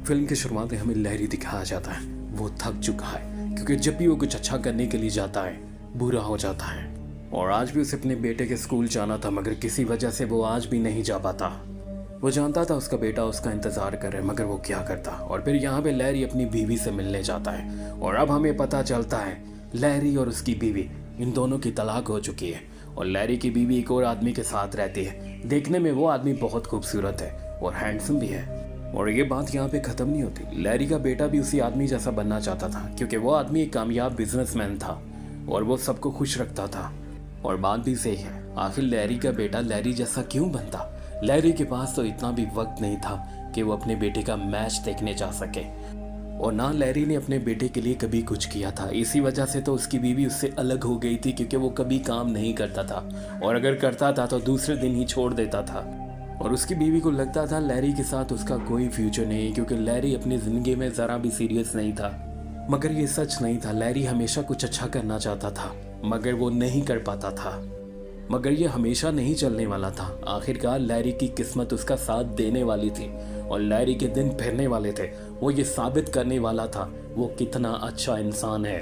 Film की शुरुआत में हमें लहरी दिखाया जाता है। वो थक चुका है क्योंकि जब भी वो कुछ अच्छा करने के लिए जाता है बुरा हो जाता है। और आज भी उसे अपने बेटे के स्कूल जाना था, मगर किसी वजह से वो आज भी नहीं जा पाता। वो जानता था उसका बेटा उसका इंतजार कर रहा है, मगर वो क्या करता। और फिर यहाँ पे लहरी अपनी बीवी से मिलने जाता है और अब हमें पता चलता है लहरी और उसकी बीवी इन दोनों की तलाक हो चुकी है और लहरी की बीवी एक और आदमी के साथ रहती है। देखने में वो आदमी बहुत खूबसूरत है और हैंडसम भी है। और ये बात यहाँ पे ख़त्म नहीं होती। लैरी का बेटा भी उसी आदमी जैसा बनना चाहता था क्योंकि वो आदमी एक कामयाब बिजनेसमैन था और वो सबको खुश रखता था। और बात भी सही है, आखिर लैरी का बेटा लैरी जैसा क्यों बनता। लैरी के पास तो इतना भी वक्त नहीं था कि वो अपने बेटे का मैच देखने जा सके और ना लैरी ने अपने बेटे के लिए कभी कुछ किया था। इसी वजह से तो उसकी बीवी उससे अलग हो गई थी क्योंकि वो कभी काम नहीं करता था और अगर करता था तो दूसरे दिन ही छोड़ देता था। और उसकी बीवी को लगता था लैरी के साथ उसका कोई फ्यूचर नहीं क्योंकि लैरी अपनी ज़िंदगी में ज़रा भी सीरियस नहीं था। मगर ये सच नहीं था। लैरी हमेशा कुछ अच्छा करना चाहता था मगर वो नहीं कर पाता था। मगर ये हमेशा नहीं चलने वाला था। आखिरकार लैरी की किस्मत उसका साथ देने वाली थी और लैरी के दिन फिरने वाले थे। वो ये साबित करने वाला था वो कितना अच्छा इंसान है।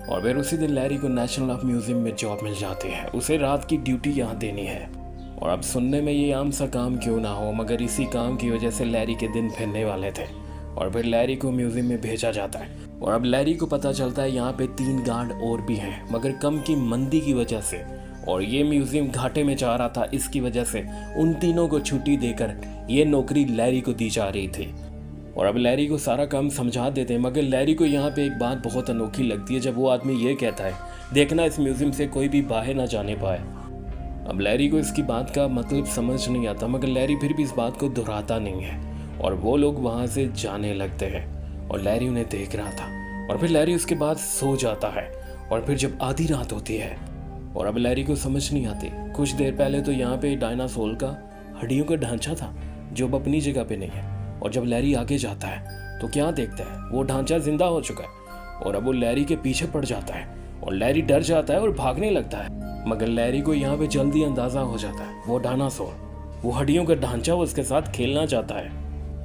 और फिर उसी दिन लैरी को नेशनल आर्ट म्यूजियम में जॉब मिल जाती है। उसे रात की ड्यूटी यहाँ देनी है। और अब सुनने में ये आम सा काम क्यों ना हो, मगर इसी काम की वजह से लैरी के दिन फिरने वाले थे। और फिर लैरी को म्यूजियम में भेजा जाता है और अब लैरी को पता चलता है यहाँ पे 3 गार्ड और भी हैं, मगर कम की मंदी की वजह से और ये म्यूजियम घाटे में जा रहा था। इसकी वजह से उन तीनों को छुट्टी देकर ये नौकरी लैरी को दी जा रही थी। और अब लैरी को सारा काम समझा देते हैं, मगर लैरी को यहाँ पे एक बात बहुत अनोखी लगती है जब वो आदमी ये कहता है देखना इस म्यूजियम से कोई भी बाहर ना जाने पाए। अब लैरी को इसकी बात का मतलब समझ नहीं आता, मगर लैरी फिर भी इस बात को दोहराता नहीं है और वो लोग वहाँ से जाने लगते हैं और लैरी उन्हें देख रहा था। और फिर लैरी उसके बाद सो जाता है और फिर जब आधी रात होती है और अब लैरी को समझ नहीं आती। कुछ देर पहले तो यहाँ पे डायनासोर का हड्डियों का ढांचा था जो अब अपनी जगह पे नहीं है और जब लैरी आगे जाता है तो क्या देखता है वो ढांचा जिंदा हो चुका है और अब वो लैरी के पीछे पड़ जाता है और लैरी डर जाता है और भागने लगता है। मगर लैरी को यहाँ पे जल्दी अंदाजा हो जाता है वो डायनासोर वो हड्डियों का ढांचा उसके साथ खेलना चाहता है।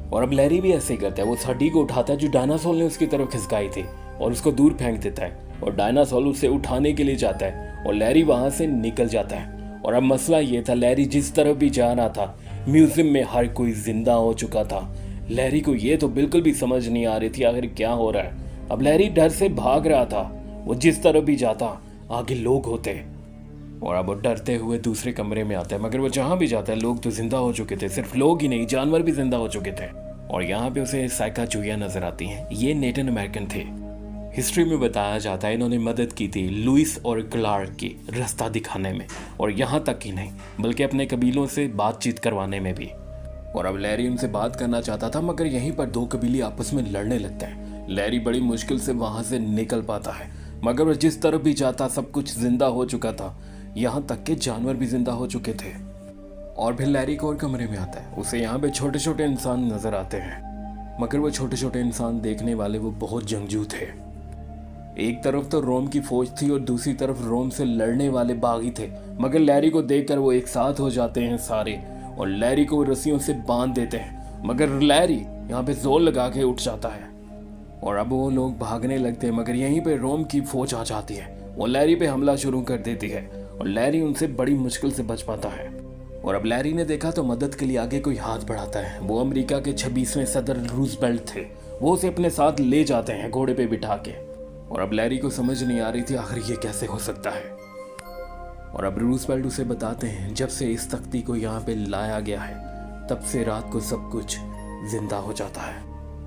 और अब लैरी भी ऐसे ही करता है, वो उस हड्डी को उठाता है जो डायनासोर ने उसकी तरफ खिसकाई थी और उसको दूर फेंक देता है और डायनासोर उसे उठाने के लिए जाता है और लैरी वहां से निकल जाता है। और अब मसला ये था लैरी जिस तरफ भी जा रहा था म्यूजियम में हर कोई जिंदा हो चुका था। लैरी को ये तो बिल्कुल भी समझ नहीं आ रही थी आखिर क्या हो रहा है। अब लैरी डर से भाग रहा था, वो जिस तरफ भी जाता आगे लोग होते और अब वो डरते हुए दूसरे कमरे में आता है। मगर वो जहाँ भी जाता है लोग तो जिंदा हो चुके थे, सिर्फ लोग ही नहीं जानवर भी जिंदा हो चुके थे। और यहाँ पे उसे साइका चूहिया नजर आती हैं। ये नेटिव अमेरिकन थे। हिस्ट्री में बताया जाता है इन्होंने मदद की थी लुइस और क्लार्क की रास्ता दिखाने में और यहाँ तक ही नहीं बल्कि अपने कबीलों से बातचीत करवाने में भी। और अब लैरी उनसे बात करना चाहता था मगर यहीं पर 2 कबीले आपस में लड़ने लगते हैं। लैरी बड़ी मुश्किल से वहां से निकल पाता है मगर वह जिस तरफ भी जाता सब कुछ जिंदा हो चुका था, यहाँ तक के जानवर भी जिंदा हो चुके थे। और फिर लैरी को और कमरे में आता है। उसे यहाँ पे छोटे छोटे इंसान नजर आते हैं मगर वो छोटे छोटे इंसान देखने वाले वो बहुत जंगजू थे। एक तरफ तो रोम की फौज थी और दूसरी तरफ रोम से लड़ने वाले बागी थे। मगर लैरी को देखकर वो एक साथ हो जाते हैं सारे और लैरी को रस्सियों से बांध देते हैं। मगर लैरी यहाँ पे जोर लगा के उठ जाता है और अब वो लोग भागने लगते हैं मगर यहीं पे रोम की फौज आ जाती है और लैरी पे हमला शुरू कर देती है और लैरी उनसे बड़ी मुश्किल से बच पाता है। और अब लैरी ने देखा तो मदद के लिए आगे कोई हाथ बढ़ाता है। वो अमेरिका के 26वें सदर रूजवेल्ट थे। वो उसे अपने साथ ले जाते हैं घोड़े पे बिठा के। और अब लैरी को समझ नहीं आ रही थी आखिर ये कैसे हो सकता है। और अब रूजवेल्ट उसे बताते हैं जब से इस तख्ती को यहाँ पे लाया गया है तब से रात को सब कुछ जिंदा हो जाता है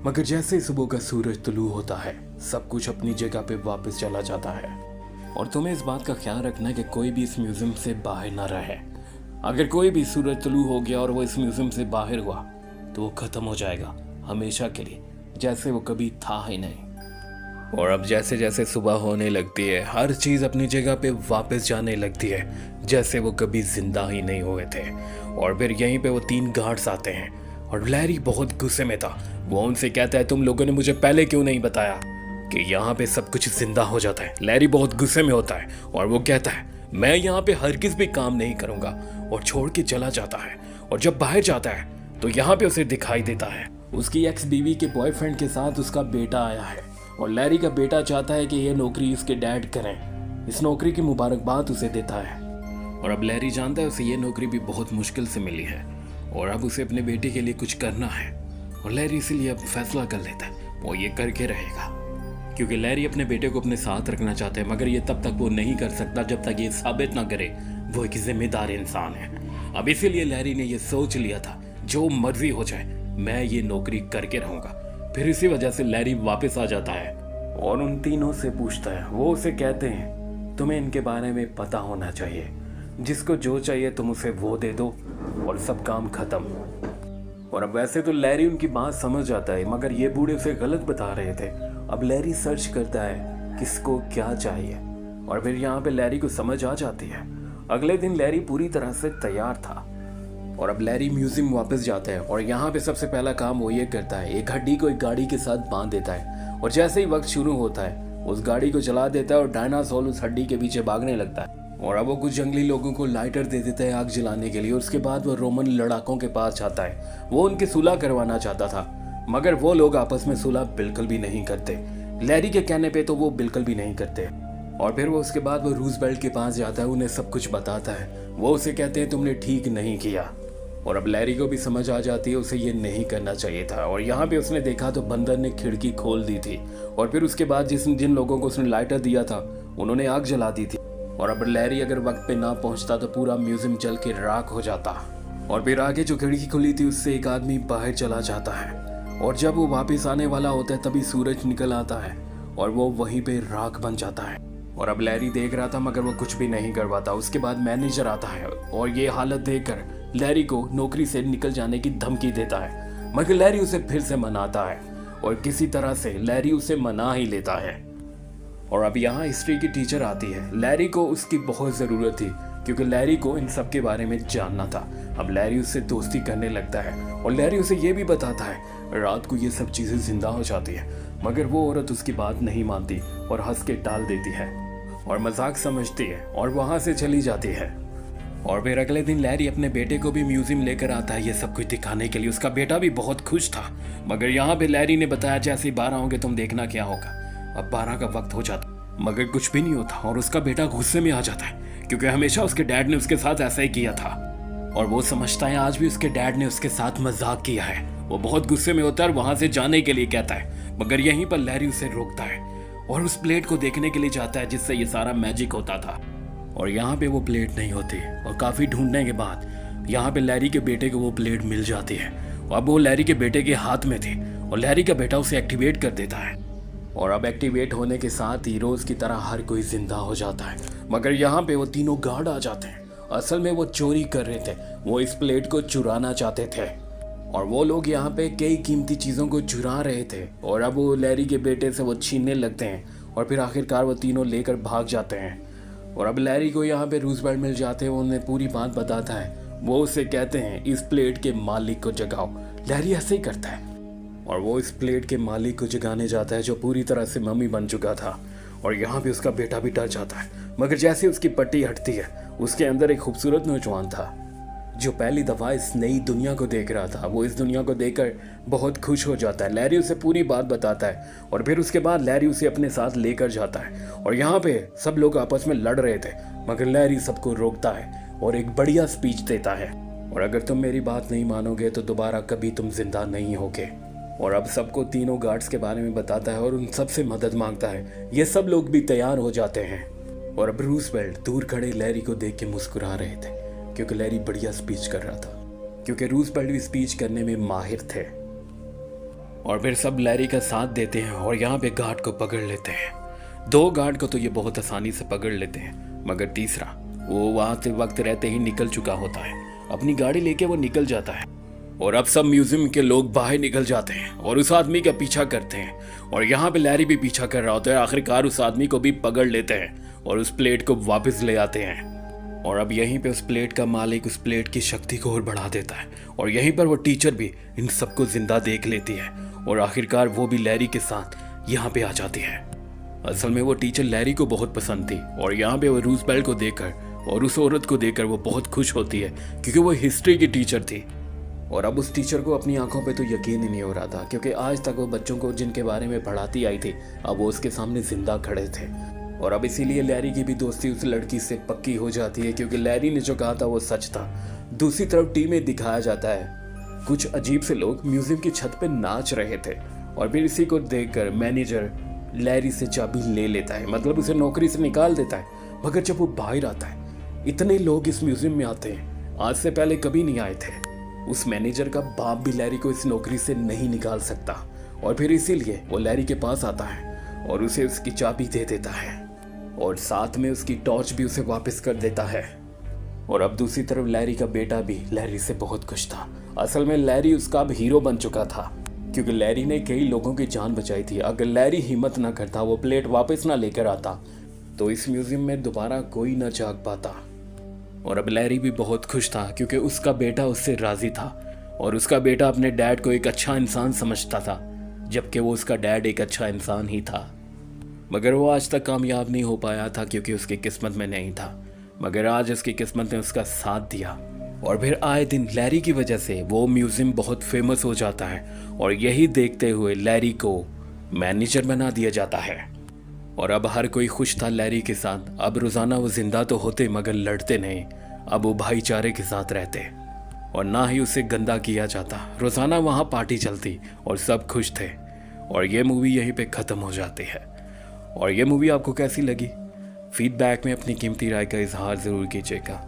मगर जैसे ही सुबह का सूरज तुलू होता है सब कुछ अपनी जगह पे वापस चला जाता है। और तुम्हें इस बात का ख्याल रखना है कि कोई भी इस म्यूजियम से बाहर ना रहे। अगर कोई भी सूरज तुलू हो गया और वो इस म्यूजियम से बाहर हुआ तो वो खत्म हो जाएगा हमेशा के लिए, जैसे वो कभी था ही नहीं। और अब जैसे जैसे सुबह होने लगती है हर चीज़ अपनी जगह पे वापस जाने लगती है जैसे वो कभी जिंदा ही नहीं हुए थे। और फिर यहीं पे वो 3 गार्ड्स आते हैं और लैरी बहुत गुस्से में था। वो उनसे कहता है तुम लोगों ने मुझे पहले क्यों नहीं बताया कि यहाँ पे सब कुछ जिंदा हो जाता है। लैरी बहुत गुस्से में होता है और वो कहता है मैं यहाँ पे हरगिज़ भी काम नहीं करूँगा और छोड़ के चला जाता है। और जब बाहर जाता है तो यहाँ पे उसे दिखाई देता है उसकी एक्स बीवी के बॉयफ्रेंड के साथ उसका बेटा आया है और लैरी का बेटा चाहता है कि यह नौकरी उसके डैड करें। इस नौकरी की मुबारकबाद उसे देता है और अब लैरी जानता है उसे ये नौकरी भी बहुत मुश्किल से मिली है और अब उसे अपने बेटे के लिए कुछ करना है और लैरी इसीलिए अब फैसला कर लेता है वो ये करके रहेगा, क्योंकि लैरी अपने बेटे को अपने साथ रखना चाहता है, मगर ये तब तक वो नहीं कर सकता जब तक ये साबित ना करे वो एक जिम्मेदार इंसान है। अब इसीलिए लैरी ने ये सोच लिया था जो मर्जी हो जाए मैं ये नौकरी करके रहूंगा। फिर इसी वजह से लैरी वापस आ जाता है और उन तीनों से पूछता है। वो उसे कहते हैं तुम्हें इनके बारे में पता होना चाहिए, जिसको जो चाहिए तुम उसे वो दे दो और सब काम खत्म। और अब वैसे तो लैरी उनकी बात समझ जाता है, मगर ये बूढ़े उसे गलत बता रहे थे। अब लैरी सर्च करता है किसको क्या चाहिए और फिर यहाँ पे लैरी को समझ आ जाती है। अगले दिन लैरी पूरी तरह से तैयार था और अब लैरी म्यूजियम वापस जाता है और यहाँ पे सबसे पहला काम वो ये करता है, एक हड्डी को एक गाड़ी के साथ बांध देता है और जैसे ही वक्त शुरू होता है उस गाड़ी को चला देता है और डायनासोर उस हड्डी के पीछे भागने लगता है। और अब वो कुछ जंगली लोगों को लाइटर दे देता है आग जलाने के लिए। उसके बाद वो रोमन लड़ाकों के पास जाता है, वो उनकी सुलह करवाना चाहता था, मगर वो लोग आपस में सुलह बिल्कुल भी नहीं करते। लैरी के कहने पे तो वो बिल्कुल भी नहीं करते। और फिर वो उसके बाद वो रूजवेल्ट के पास जाता है, उन्हें सब कुछ बताता है। वो उसे कहते हैं तुमने ठीक नहीं किया और अब लैरी को भी समझ आ जाती है उसे ये नहीं करना चाहिए था। और यहाँ पे उसने देखा तो बंदर ने खिड़की खोल दी थी और फिर उसके बाद जिन लोगों को उसने लाइटर दिया था उन्होंने आग जला दी थी। और अब लैरी अगर वक्त पे ना पहुंचता तो पूरा म्यूजियम जल के राख हो जाता। और फिर आगे जो खिड़की खुली थी उससे एक आदमी बाहर चला जाता है और जब वो वापस आने वाला होता है तभी सूरज निकल आता है और वो वहीं पे राख बन जाता है। और अब लैरी देख रहा था मगर वो कुछ भी नहीं कर पाता। उसके बाद मैनेजर आता है और ये हालत देखकर लैरी को नौकरी से निकल जाने की धमकी देता है, मगर लैरी उसे फिर से मनाता है और किसी तरह से लैरी उसे मना ही लेता है। और अब यहाँ हिस्ट्री की टीचर आती है। लैरी को उसकी बहुत ज़रूरत थी क्योंकि लैरी को इन सब के बारे में जानना था। अब लैरी उससे दोस्ती करने लगता है और लैरी उसे ये भी बताता है रात को ये सब चीज़ें जिंदा हो जाती है, मगर वो औरत उसकी बात नहीं मानती और हंस के टाल देती है और मजाक समझती है और वहाँ से चली जाती है। और फिर अगले दिन लैरी अपने बेटे को भी म्यूजियम लेकर आता है ये सब कुछ दिखाने के लिए। उसका बेटा भी बहुत खुश था, मगर यहाँ पे लैरी ने बताया जैसे 12 होंगे तुम देखना क्या होगा। अब 12 का वक्त हो जाता मगर कुछ भी नहीं होता और उसका बेटा गुस्से में आ जाता है क्योंकि हमेशा उसके डैड ने उसके साथ ऐसा ही किया था और वो समझता है आज भी उसके डैड ने उसके साथ मजाक किया है। वो बहुत गुस्से में होता है और वहां से जाने के लिए कहता है, मगर यहीं पर लैरी उसे रोकता है और उस प्लेट को देखने के लिए जाता है जिससे ये सारा मैजिक होता था। और यहाँ पे वो प्लेट नहीं होती और काफी ढूंढने के बाद यहाँ पे लैरी के बेटे को वो प्लेट मिल जाती है। अब वो लैरी के बेटे के हाथ में थी और लैरी का बेटा उसे एक्टिवेट कर देता है और अब एक्टिवेट होने के साथ ही रोज की तरह हर कोई जिंदा हो जाता है। मगर यहाँ पे वो तीनों गार्ड आ जाते हैं। असल में वो चोरी कर रहे थे, वो इस प्लेट को चुराना चाहते थे और वो लोग यहाँ पे कई कीमती चीज़ों को चुरा रहे थे और अब वो लैरी के बेटे से वो छीनने लगते हैं और फिर आखिरकार वो तीनों लेकर भाग जाते हैं। और अब लैरी को यहाँ पे रूजवेल्ट मिल जाते हैं, वो उन्हें पूरी बात बताता है। वो उसे कहते हैं इस प्लेट के मालिक को जगाओ। लैरी ऐसे ही करता है और वो इस प्लेट के मालिक को जगाने जाता है जो पूरी तरह से मम्मी बन चुका था। और यहाँ पे उसका बेटा भी डर जाता है, मगर जैसे उसकी पट्टी हटती है उसके अंदर एक खूबसूरत नौजवान था जो पहली दफ़ा इस नई दुनिया को देख रहा था। वो इस दुनिया को देखकर बहुत खुश हो जाता है। लैरी उसे पूरी बात बताता है और फिर उसके बाद लैरी उसे अपने साथ लेकर जाता है और यहाँ पे सब लोग आपस में लड़ रहे थे, मगर लैरी सबको रोकता है और एक बढ़िया स्पीच देता है और अगर तुम मेरी बात नहीं मानोगे तो दोबारा कभी तुम जिंदा नहीं होगे। और अब सबको तीनों गार्ड्स के बारे में बताता है और उन सब से मदद मांगता है। ये सब लोग भी तैयार हो जाते हैं और अब रूजवेल्ट दूर खड़े लैरी को देख के मुस्कुरा रहे थे क्योंकि लैरी बढ़िया स्पीच कर रहा था, क्योंकि रूजवेल्ट भी स्पीच करने में माहिर थे। और फिर सब लैरी का साथ देते हैं और यहाँ पे गार्ड को पकड़ लेते हैं। 2 गार्ड को तो ये बहुत आसानी से पकड़ लेते हैं, मगर तीसरा वो वहाँ से वक्त रहते ही निकल चुका होता है। अपनी गाड़ी लेके वो निकल जाता है और अब सब म्यूजियम के लोग बाहर निकल जाते हैं और उस आदमी का पीछा करते हैं और यहाँ पे लैरी भी पीछा कर रहा होता है। आखिरकार उस आदमी को भी पकड़ लेते हैं और उस प्लेट को वापस ले आते हैं और अब यहीं पे उस प्लेट का मालिक उस प्लेट की शक्ति को और बढ़ा देता है और यहीं पर वो टीचर भी इन सबको जिंदा देख लेती है और आखिरकार वो भी लैरी के साथ यहाँ पे आ जाती है। असल में वो टीचर लैरी को बहुत पसंद थी और यहाँ पे वो रूजवेल्ट को देखकर और उस औरत को देखकर वो बहुत खुश होती है क्योंकि वो हिस्ट्री की टीचर थी और अब उस टीचर को अपनी आंखों पे तो यकीन ही नहीं हो रहा था, क्योंकि आज तक वो बच्चों को जिनके बारे में पढ़ाती आई थी अब वो उसके सामने जिंदा खड़े थे। और अब इसीलिए लैरी की भी दोस्ती उस लड़की से पक्की हो जाती है, क्योंकि लैरी ने जो कहा था वो सच था। दूसरी तरफ टीम में दिखाया जाता है कुछ अजीब से लोग म्यूजियम की छत पे नाच रहे थे, और फिर इसी को देखकर मैनेजर लैरी से चाबी ले लेता है, मतलब उसे नौकरी से निकाल देता है। मगर जब वो बाहर आता है, इतने लोग इस म्यूजियम में आते हैं, आज से पहले कभी नहीं आए थे। उस मैनेजर का बाप भी लैरी को इस नौकरी से नहीं निकाल सकता, और फिर इसीलिए वो लैरी के पास आता है और उसे उसकी चाबी दे देता है, और साथ में उसकी टॉर्च भी उसे वापस कर देता है। और अब दूसरी तरफ लैरी का बेटा भी लैरी से बहुत खुश था। असल में लैरी उसका अब हीरो बन चुका था, क्योंकि लैरी ने कई लोगों की जान बचाई थी। अगर लैरी हिम्मत ना करता, वो प्लेट वापस ना लेकर आता, तो इस म्यूजियम में दोबारा कोई ना जाग पाता। और अब लैरी भी बहुत खुश था, क्योंकि उसका बेटा उससे राजी था, और उसका बेटा अपने डैड को एक अच्छा इंसान समझता था, जबकि वो उसका डैड एक अच्छा इंसान ही था। मगर वो आज तक कामयाब नहीं हो पाया था, क्योंकि उसकी किस्मत में नहीं था। मगर आज उसकी किस्मत ने उसका साथ दिया, और फिर आए दिन लैरी की वजह से वो म्यूजियम बहुत फेमस हो जाता है, और यही देखते हुए लैरी को मैनेजर बना दिया जाता है। और अब हर कोई खुश था लैरी के साथ। अब रोज़ाना वो जिंदा तो होते मगर लड़ते नहीं। अब वो भाईचारे के साथ रहते, और ना ही उसे गंदा किया जाता। रोज़ाना वहाँ पार्टी चलती और सब खुश थे। और ये मूवी यहीं पे ख़त्म हो जाती है। और ये मूवी आपको कैसी लगी? फीडबैक में अपनी कीमती राय का इजहार ज़रूर कीजिएगा।